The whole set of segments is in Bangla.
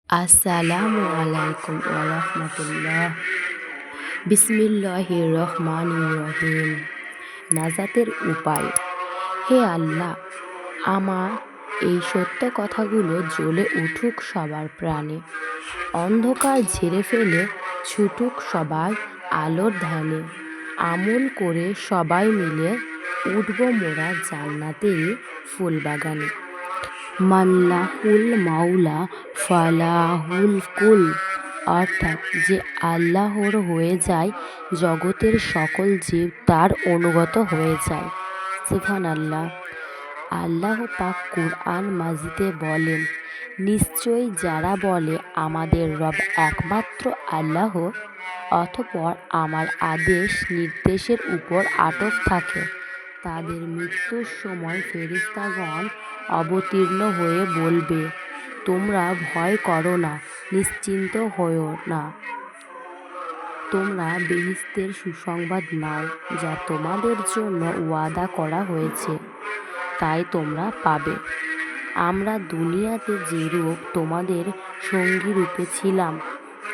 আসসালামু আলাইকুম ওয়া রাহমাতুল্লাহ। বিসমিল্লাহির রহমানির রহিম। নাজাতের উপায়। হে আল্লাহ, আমার এই সত্য কথাগুলো জ্বলে উঠুক সবার প্রাণে, অন্ধকার ঝেড়ে ফেলে ছুটুক সবার আলোর ধ্যানে। আমল করে সবাই মিলে উঠব মোরা জান্নাতের ফুলবাগানে। মাল্লাহুল মাওলা ফালাহুল কুল, অর্থাৎ যে আল্লাহর হয়ে যায়, জগতের সকল জীব তার অনুগত হয়ে যায়। সুবহানাল্লাহ। আল্লাহ পাক কুরআন মাজিদে বলেন, নিশ্চয়ই যারা বলে আমাদের রব একমাত্র আল্লাহ, অতঃপর আমার আদেশ নির্দেশের উপর অটল থাকে, তাদের মৃত্যুর সময় ফেরেশতাগণ অবতীর্ণ হয়ে বলবে, তোমরা ভয় করো না, নিশ্চিন্ত হয়ো না, তোমরা বেহেশতের সুসংবাদ নাও, যা তোমাদের জন্য ওয়াদা করা হয়েছে, তাই তোমরা পাবে। আমরা দুনিয়াতে যেরূপ তোমাদের সঙ্গীরূপে ছিলাম,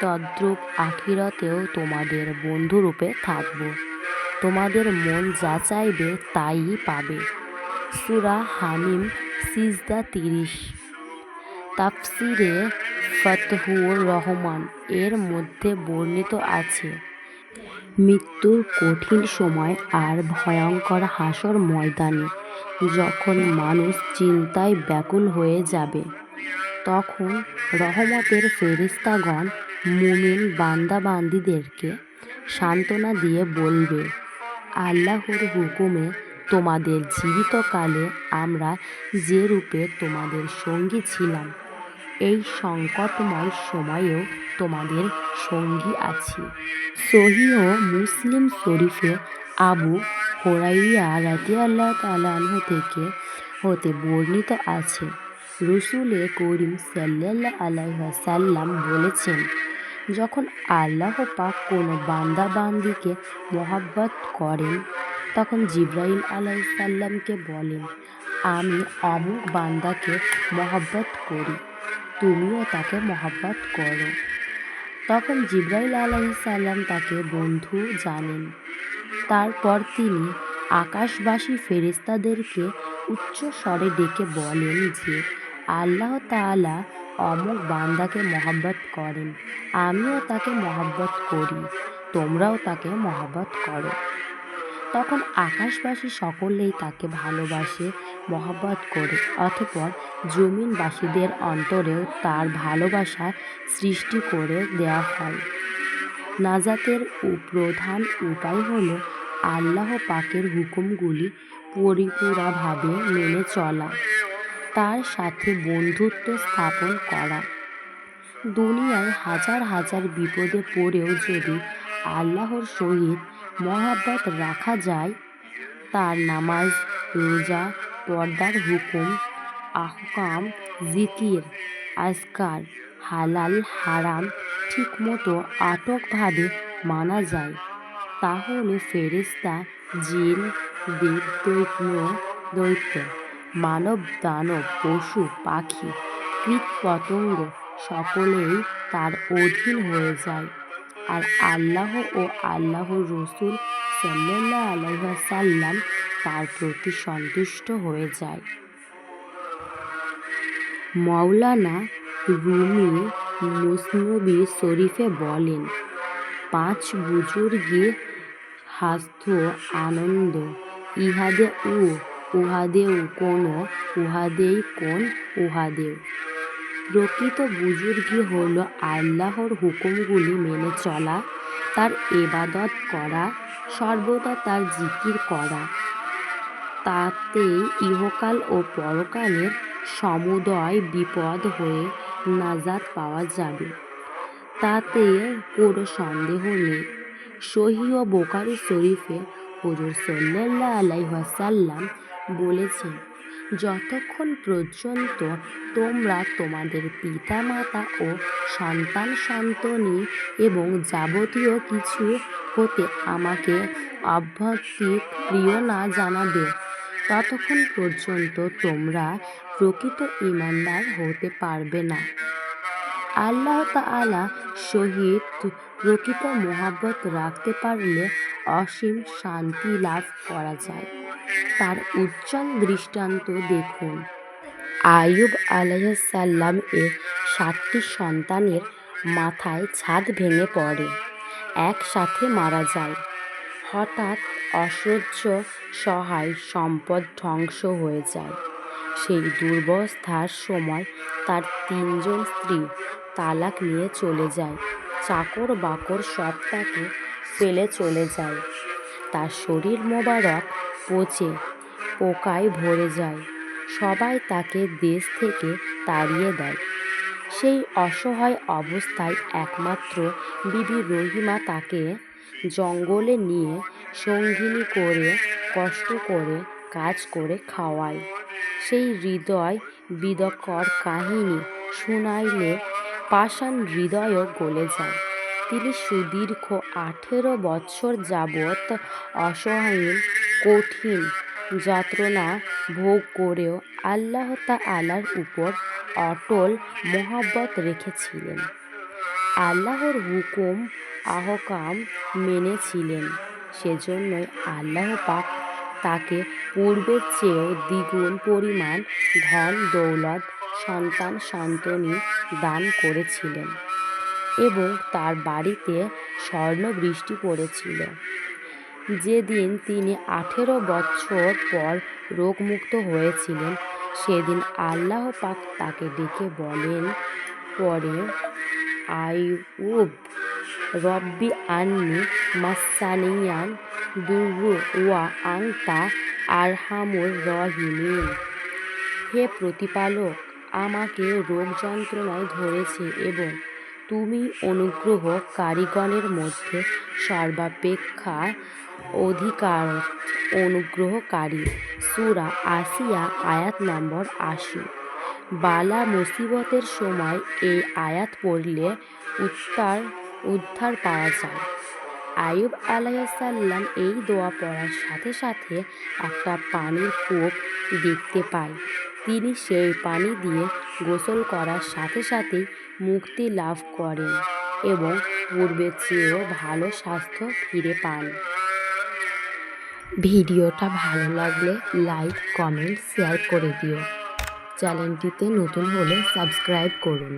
তদ্রূপ আখিরাতেও তোমাদের বন্ধুরূপে থাকব। তোমাদের মন যা চাইবে তাই পাবে। সূরা হামিম সিজদা ৩০। তাফসিরে ফাতহুর রহমান এর মধ্যে বর্ণিত আছে, মৃত্যুর কঠিন সময় আর ভয়ঙ্কর হাসর ময়দানে যখন মানুষ চিন্তায় ব্যাকুল হয়ে যাবে, তখন রহমতের ফেরেশতাগণ মুমিন বান্দাবান্দীদেরকে সান্ত্বনা দিয়ে বলবে, আল্লাহর হুকুমে তোমাদের জীবিতকালে আমরা যে রূপে তোমাদের সঙ্গী ছিলাম, এই সংকটময় সময়েও তোমাদের সঙ্গী আছি। সহিহ মুসলিম শরীফে আবু হুরায়রা রাদিয়াল্লাহু তাআলা আনহু হতে বর্ণিত আছে, রাসূল করিম সাল্লাল্লাহু আলাইহি ওয়াসাল্লাম বলেছেন, যখন আল্লাহ পাক কোনো বান্দা বান্দীকে মহব্বত করেন, তখন জিবরাইল আলাইহিস সালামকে বলেন, আমি অমুক বান্দাকে মহব্বত করি, তুমিও তাকে মহব্বত করো। তখন জিবরাইল আলাইহিস সালাম তাকে বন্ধু জানেন। তারপর তিনি আকাশবাসী ফেরেশতাদেরকে উচ্চ স্বরে ডেকে বলেন যে, আল্লাহ তাআলা অমুক বান্দাকে মহব্বত করেন, আমিও তাকে মহব্বত করি, তোমরাও তাকে মহব্বত করো। তখন আকাশবাসী সকলেই তাকে ভালোবাসে, মহব্বত করে, অতঃপর জমিনবাসীদের অন্তরেও তার ভালোবাসা সৃষ্টি করে দেয়া হয়। নাজাতের প্রধান উপায় হল আল্লাহ পাকের হুকুমগুলি পরিপূর্ণভাবে মেনে চলা, তার সাথে বন্ধুত্ব স্থাপন করা। দুনিয়ায় হাজার হাজার বিপদে পড়েও যদি আল্লাহর সহিত মহব্বত রাখা যায়, তার নামাজ, রোজা, পর্দার হুকুম, আহকাম, জিকির, আজকার, হালাল হারাম ঠিকমতো অটুটভাবে মানা যায়, তাহলে ফেরেশতা, জিন, দেব দৈত্য, মানব দানব, পশু পাখি, কীটপতঙ্গ সকলেই তার অধীন হয়ে যায়, আর আল্লাহ ও আল্লাহর রাসূল সাল্লাল্লাহু আলাইহি ওয়াসাল্লাম তার প্রতি সন্তুষ্ট হয়ে যায়। মাওলানা রুমি মসনবী শরীফে বলেন, পাঁচ বুজুর্গি হাস্য আনন্দ, ইহাদে উহাদেও কোন, উহাদেই কোন উহাদেও। প্রকৃত বুজুর্গি হল আল্লাহর হুকুমগুলি মেনে চলা, তার ইবাদত করা, সর্বদা তার জিকির করা। তাতেই ইহকাল ও পরকালের সমুদয় বিপদ হয়ে নাজাত পাওয়া যাবে, তাতে কোনো সন্দেহ নেই। সহিহ বুখারী শরীফে হুজুর সাল্লাল্লাহু আলাইহি ওয়াসাল্লাম বলেছেন, যতক্ষণ পর্যন্ত তোমরা তোমাদের পিতামাতা ও সন্তান সন্ততি এবং যাবতীয় কিছু হতে আমাকে অত্যধিক প্রিয় না জানাবে, ততক্ষণ পর্যন্ত তোমরা প্রকৃত ঈমানদার হতে পারবে না। আল্লাহ তাআলা সহিত প্রকৃত মহব্বত রাখতে পারলে অসীম শান্তি লাভ করা যায়। তার উজ্জ্বল দৃষ্টান্ত দেখুন। আইয়ুব আলাইহিসসালাম এর 7টি সন্তানের মাথায় ছাদ ভেঙে পড়ে, একসাথে মারা যায়। হঠাৎ অসহ্য সহায় সম্পদ ধ্বংস হয়ে যায়। সেই দুরবস্থার সময় তার 3জন স্ত্রী তালাক নিয়ে চলে যায়। চাকর বাকর সব তাকে ফেলে চলে যায়। তার শরীর মোবারক পচে পোকায় ভরে যায়। সবাই তাকে দেশ থেকে তাড়িয়ে দেয়। সেই অসহায় অবস্থায় একমাত্র বিবি রহিমা তাকে জঙ্গলে নিয়ে সঙ্গিনী করে কষ্ট করে কাজ করে খাওয়ায়। সেই হৃদয় বিদারক কাহিনী শুনাইলে পাষাণ হৃদয়ও গলে যায়। তিনি সুদীর্ঘ 18 বৎসর যাবৎ অসহনীয় কঠিন যন্ত্রণা ভোগ করেও আল্লাহ তাআলার উপর অটল মহব্বত রেখেছিলেন। আল্লাহর হুকুম আহকাম মেনেছিলেন। সেজন্যই আল্লাহ পাক তাকে পূর্বের চেয়েও দ্বিগুণ পরিমাণ ধন দৌলত সন্তান সন্ততি দান করেছিলেন এবং তার বাড়িতে স্বর্ণবৃষ্টি পড়েছিল। যেদিন তিনি 18 বৎসর পর রোগমুক্ত হয়েছিলেন, সেদিন আল্লাহ পাক তাকে ডেকে বলেন, পরে আইয়ুব, রব্বি আন্নি মাসানিয়ান দুররু ওয়া আনতা আরহামুর রাহিমিন। হে প্রতিপালক, আমাকে রোগ যন্ত্রণায় ধরেছে এবং তুমি অনুগ্রহকারীগণের মধ্যে সর্বাপেক্ষা অধিকতর অনুগ্রহকারী। সূরা আসিয়া আয়াত নম্বর 80। বালা মুসিবতের সময় এই আয়াত পড়লে উদ্ধার পাওয়া যায়। আইয়ুব আলাইহিসসালাম এই দোয়া পড়ার সাথে সাথে একটা পানির কূপ দেখতে পায়। তিনি সেই পানি দিয়ে গোসল করার সাথে সাথেই মুক্তি লাভ করেন এবং পূর্বের চেয়েও ভালো স্বাস্থ্য ফিরে পান। ভিডিওটা ভালো লাগলে লাইক, কমেন্ট, শেয়ার করে দিও। চ্যানেলটিতে নতুন হলে সাবস্ক্রাইব করুন।